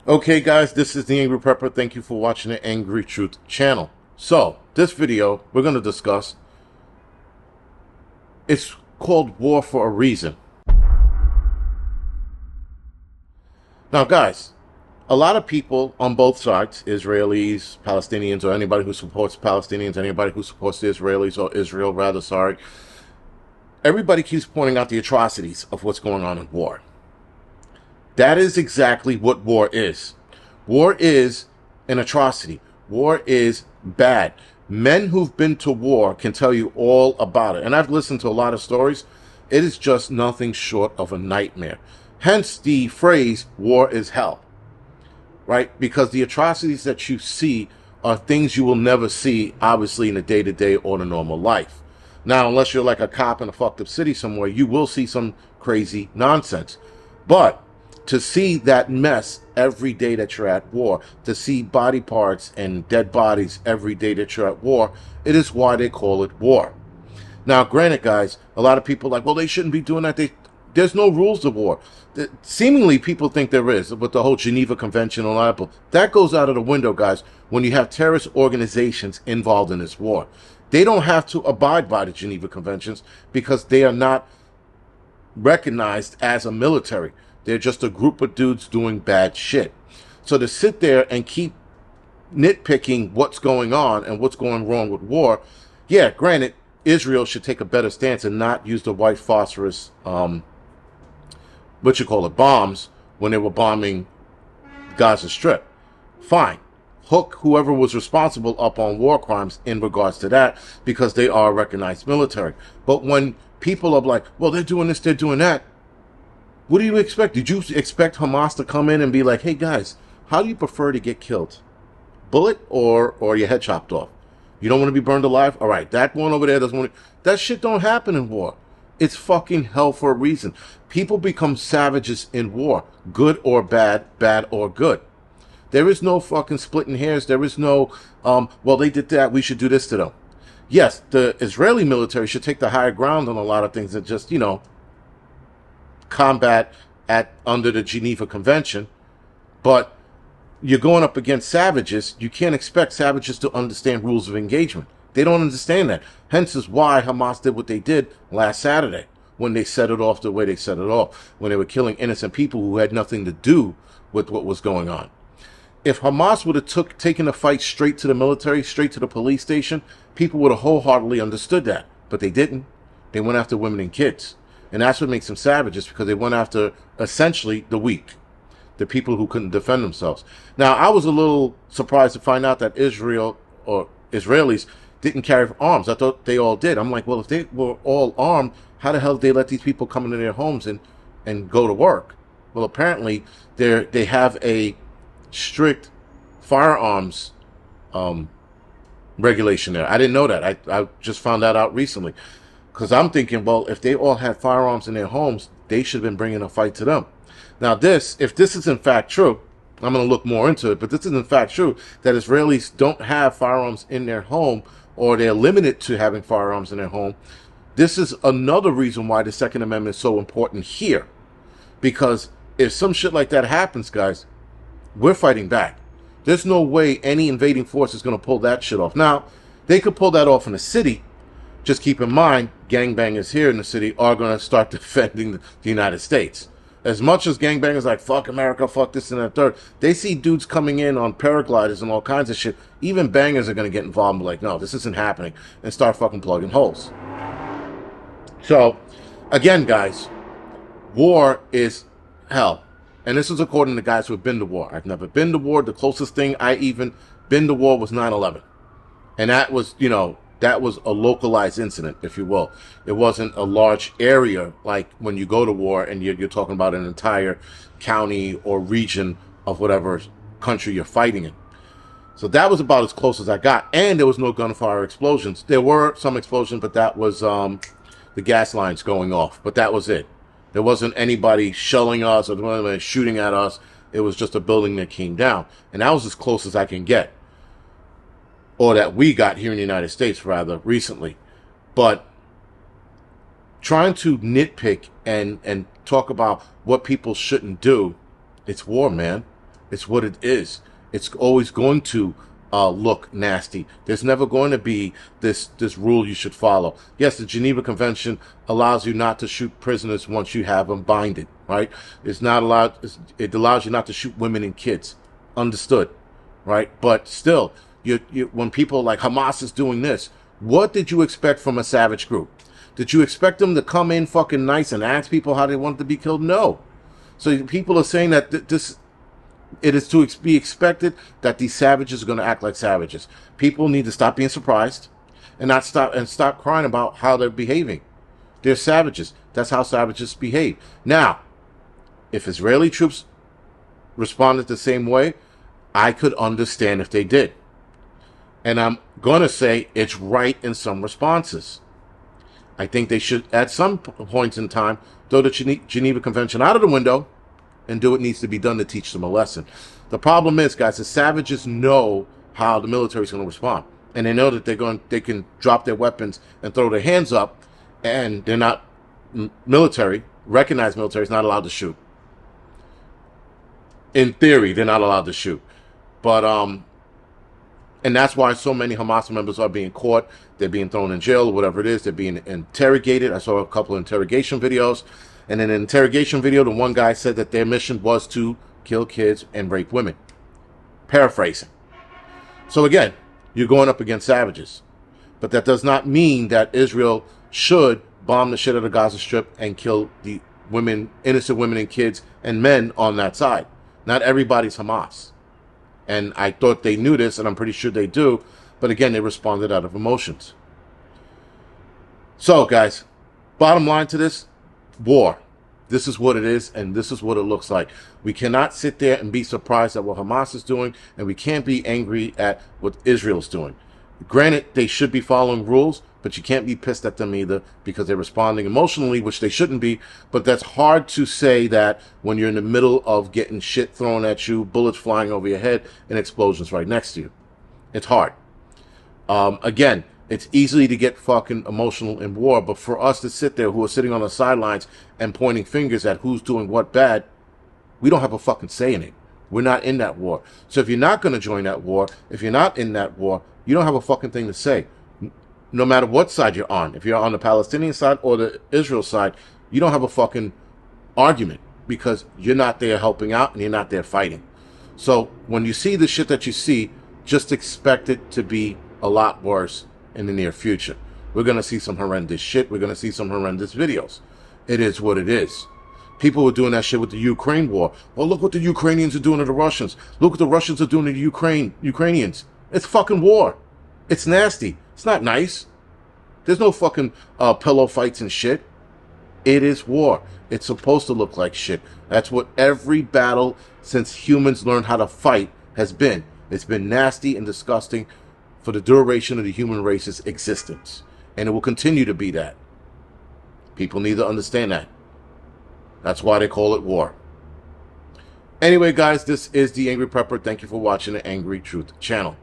Okay, guys, this is the Angry Prepper. Thank you for watching the Angry Truth channel. So, this video, we're going to discuss, it's called War for a Reason. Now, guys, a lot of people on both sides, Israelis, Palestinians, or anybody who supports Palestinians, anybody who supports the Israelis, or Israel, rather, sorry, everybody keeps pointing out the atrocities of what's going on in war. That is exactly what war is. War is an atrocity. War is bad. Men who've been to war can tell you all about it. And I've listened to a lot of stories. It is just nothing short of a nightmare. Hence the phrase, war is hell. Right? Because the atrocities that you see are things you will never see, obviously, in the day-to-day or the normal life. Now, unless you're like a cop in a fucked up city somewhere, you will see some crazy nonsense. But to see that mess every day that you're at war, to see body parts and dead bodies every day that you're at war, it is why they call it war. Now, granted, guys, a lot of people are like, well, they shouldn't be doing that. There's no rules to war. Seemingly, people think there is, with the whole Geneva Convention and all that, but that goes out of the window, guys, when you have terrorist organizations involved in this war. They don't have to abide by the Geneva Conventions because they are not recognized as a military. They're just a group of dudes doing bad shit. So to sit there and keep nitpicking what's going on and what's going wrong with war, yeah, granted, Israel should take a better stance and not use the white phosphorus, bombs when they were bombing Gaza Strip. Fine. Hook whoever was responsible up on war crimes in regards to that because they are a recognized military. But when people are like, well, they're doing this, they're doing that, what do you expect? Did you expect Hamas to come in and be like, hey, guys, how do you prefer to get killed? Bullet or your head chopped off? You don't want to be burned alive? All right, that one over there doesn't want to. That shit don't happen in war. It's fucking hell for a reason. People become savages in war, good or bad, bad or good. There is no fucking splitting hairs. There is no, well, they did that, we should do this to them. Yes, the Israeli military should take the higher ground on a lot of things and just, combat under the Geneva Convention, but you're going up against savages. You can't expect savages to understand rules of engagement. They don't understand that. Hence is why Hamas did what they did last Saturday when they set it off the way they set it off, when they were killing innocent people who had nothing to do with what was going on. If Hamas would have taken the fight straight to the military, straight to the police station, people would have wholeheartedly understood that. But they didn't. They went after women and kids. And that's what makes them savages, because they went after, essentially, the weak, the people who couldn't defend themselves. Now, I was a little surprised to find out that Israel, or Israelis, didn't carry arms. I thought they all did. I'm like, well, if they were all armed, how the hell did they let these people come into their homes and go to work? Well, apparently, they have a strict firearms regulation there. I didn't know that. I just found that out recently. Because I'm thinking, well, if they all had firearms in their homes, they should have been bringing a fight to them. Now if this is in fact true, I'm going to look more into it, but this is in fact true, that Israelis don't have firearms in their home, or they're limited to having firearms in their home, this is another reason why the Second Amendment is so important here. Because if some shit like that happens, guys, we're fighting back. There's no way any invading force is going to pull that shit off. Now, they could pull that off in a city. Just keep in mind, gangbangers here in the city are going to start defending the United States. As much as gangbangers like, fuck America, fuck this and that third, they see dudes coming in on paragliders and all kinds of shit. Even bangers are going to get involved and be like, no, this isn't happening, and start fucking plugging holes. So, again, guys, war is hell. And this is according to guys who have been to war. I've never been to war. The closest thing I even been to war was 9/11. And that was, that was a localized incident, if you will. It wasn't a large area like when you go to war and you're talking about an entire county or region of whatever country you're fighting in. So that was about as close as I got. And there was no gunfire explosions. There were some explosions, but that was the gas lines going off. But that was it. There wasn't anybody shelling us or anybody shooting at us. It was just a building that came down. And that was as close as I can get. Or that we got here in the United States, rather, recently. But trying to nitpick and talk about what people shouldn't do, it's war, man. It's what it is. It's always going to look nasty. There's never going to be this rule you should follow. Yes, the Geneva Convention allows you not to shoot prisoners once you have them binded, right? It's not allowed. It allows you not to shoot women and kids. Understood, right? But still, when people like Hamas is doing this, what did you expect from a savage group? Did you expect them to come in fucking nice and ask people how they wanted to be killed? No. So people are saying that it is to be expected that these savages are going to act like savages. People need to stop being surprised and stop crying about how they're behaving. They're savages. That's how savages behave. Now, if Israeli troops responded the same way, I could understand if they did. And I'm going to say it's right in some responses. I think they should, at some points in time, throw the Geneva Convention out of the window and do what needs to be done to teach them a lesson. The problem is, guys, the savages know how the military is going to respond. And they know that they can drop their weapons and throw their hands up, and they're not military. Recognized military is not allowed to shoot. In theory, they're not allowed to shoot. But and that's why so many Hamas members are being caught. They're being thrown in jail or whatever it is. They're being interrogated. I saw a couple of interrogation videos. And in an interrogation video, the one guy said that their mission was to kill kids and rape women. Paraphrasing. So again, you're going up against savages. But that does not mean that Israel should bomb the shit out of the Gaza Strip and kill the women, innocent women and kids and men on that side. Not everybody's Hamas. And I thought they knew this, and I'm pretty sure they do. But again, they responded out of emotions. So, guys, bottom line to this, war. This is what it is, and this is what it looks like. We cannot sit there and be surprised at what Hamas is doing, and we can't be angry at what Israel's doing. Granted, they should be following rules, but you can't be pissed at them either because they're responding emotionally, which they shouldn't be. But that's hard to say that when you're in the middle of getting shit thrown at you, bullets flying over your head, and explosions right next to you. It's hard. Again, it's easy to get fucking emotional in war, but for us to sit there who are sitting on the sidelines and pointing fingers at who's doing what bad, we don't have a fucking say in it. We're not in that war. So if you're not going to join that war, if you're not in that war, you don't have a fucking thing to say. No matter what side you're on. If you're on the Palestinian side or the Israel side, you don't have a fucking argument because you're not there helping out and you're not there fighting. So when you see the shit that you see, just expect it to be a lot worse in the near future. We're going to see some horrendous shit. We're going to see some horrendous videos. It is what it is. People were doing that shit with the Ukraine war. Oh, look what the Ukrainians are doing to the Russians. Look what the Russians are doing to the Ukrainians. It's fucking war. It's nasty. It's not nice. There's no fucking pillow fights and shit. It is war. It's supposed to look like shit. That's what every battle since humans learned how to fight has been. It's been nasty and disgusting for the duration of the human race's existence. And it will continue to be that. People need to understand that. That's why they call it war. Anyway, guys, this is The Angry Prepper. Thank you for watching the Angry Truth channel.